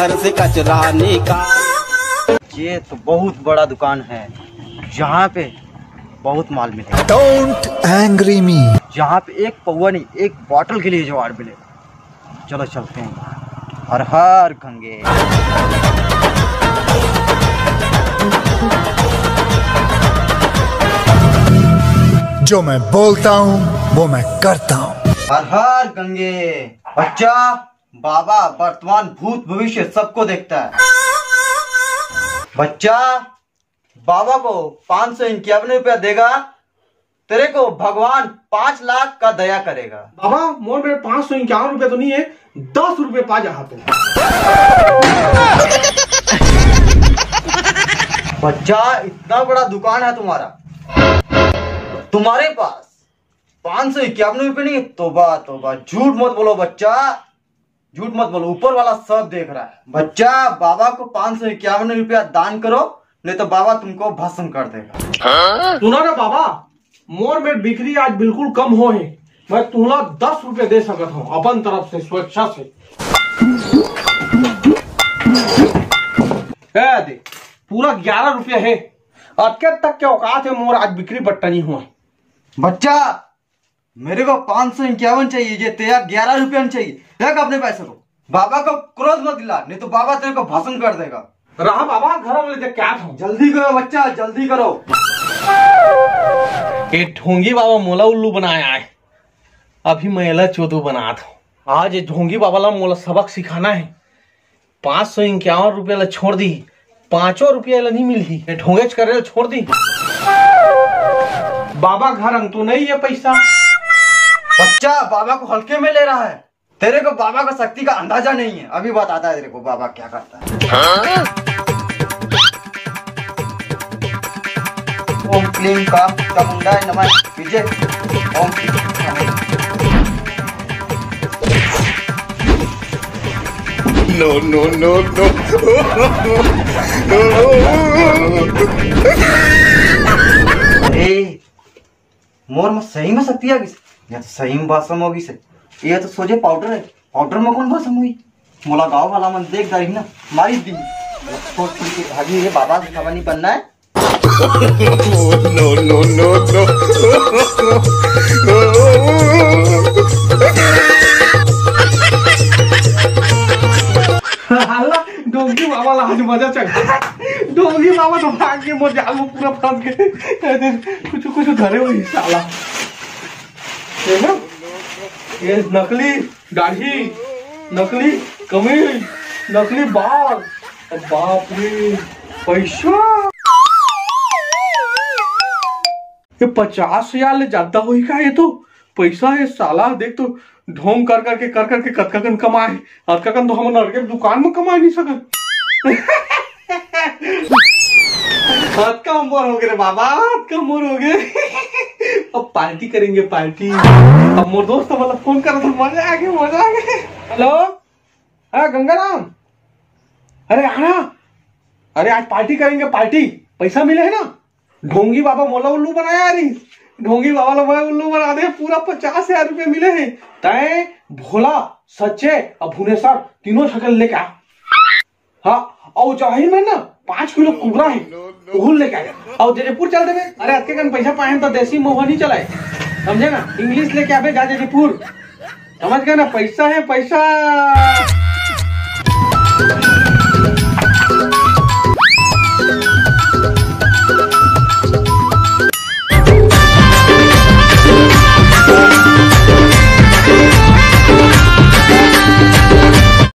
घर से कचरा निकाल। ये तो बहुत बड़ा दुकान है, यहाँ पे बहुत माल मिलेगा। डोंट एंग्री मी। यहाँ पे एक पौवा नहीं, एक बॉटल के लिए जुगाड़ मिलेगा। चलो चलते हैं। हर हर गंगे। जो मैं बोलता हूँ वो मैं करता हूँ। हर हर गंगे। बच्चा, बाबा वर्तमान भूत भविष्य सबको देखता है। बच्चा, बाबा को 551 रुपया देगा, तेरे को भगवान 5 लाख का दया करेगा। बाबा मोर में 551 रुपये तो नहीं है, 10 रुपये पा जा तो। बच्चा, इतना बड़ा दुकान है तुम्हारे पास 551 रुपये नहीं? तोबा तोबा, झूठ मत बोलो बच्चा, झूठ मत बोलो, ऊपर वाला सब देख रहा है। बच्चा, बाबा को 551 रुपया दान करो, नहीं तो बाबा तुमको भस्म कर देगा। सुना ना बाबा, मोर में बिक्री आज बिल्कुल कम हो है, मैं तुला 10 रुपये दे सकता हूँ अपन तरफ से, स्वेच्छा से। दे पूरा 11 रुपये है, अटके तक के औकात है मोर, आज बिक्री बट्टा नहीं हुआ। बच्चा, मेरे को 551 चाहिए, ये तेरा 11 रुपया चाहिए। देख अपने पैसे को, बाबा को क्रोध मत दिला, नहीं तो बाबा तेरे को भस्म कर देगा। रहा बाबा, घर वाले देख क्या था। जल्दी करो बच्चा, जल्दी करो। ये ढोंगी बाबा मोला उल्लू बनाया है, अभी मैं चोदू बना था। आज ये ढोंगी बाबा ला मोला सबक सिखाना है। 551 रुपया ला छोड़ दी, 5 रुपया ला नहीं मिली, ढोंगेच करे छोड़ दी। बाबा घर अंग तो नहीं है पैसा। बच्चा, बाबा को हल्के में ले रहा है, तेरे को बाबा का शक्ति का अंदाजा नहीं है। अभी बताता है तेरे को बाबा क्या करता है। ओम क्लीम का चामुंडाय नमः। विजय ओम। No no no no. अरे मोर में सही में शक्ति आ गई, या तो सही में भस्म होगी से, ये तो सोचे पाउडर है, पाउडर में कौन भस्म हुई? मोला गाँव वाला मन देख दारी ना मारी दी। छोड़ के भागी, ये बाबा से खबर नहीं बनना है। No no no no. डोंगी बाबा ला आज मजा चल। डोंगी बाबा तो भाग के मोर जाल में पूरा फंस गए, कुछ कुछ धरे हुए साला। ये नकली दाढ़ी, नकली कमीज, नकली बाल, बाप रे पैसा। ये 50,000 ले ज्यादा हुई का? ये तो पैसा है साला। देख तो ढोंग कर करके कतकन कमाए, अतकन तो हम नरके दुकान में कमा नहीं सकते। हाथ का उम्र हो गए बाबा, हाथ का उम्र हो गए। अब पार्टी करेंगे, पार्टी। अब मोर दोस्त वाला फोन कर, तो मजा आ गया, मजा आ गया। हेलो, हाँ गंगाराम, अरे आना, अरे आज पार्टी करेंगे, पार्टी। पैसा मिले है ना? ढोंगी बाबा मोला उल्लू बनाया। अरे ढोंगी बाबा ला मैं उल्लू बना दे, पूरा 50,000 रुपये मिले हैं। तय भोला, सच्चे और भुवनेश्वर तीनों शकल लेके आ। हाँ, और जाहिर में ना 5 किलो कुबरा है, वो लेके आया। और जयपुर चल देवे। अरे अतके कन पैसा पाए तो देसी मोह नहीं चलाए, समझे ना? इंग्लिश लेके आवे जा जयपुर, समझ गए ना? पैसा है पैसा।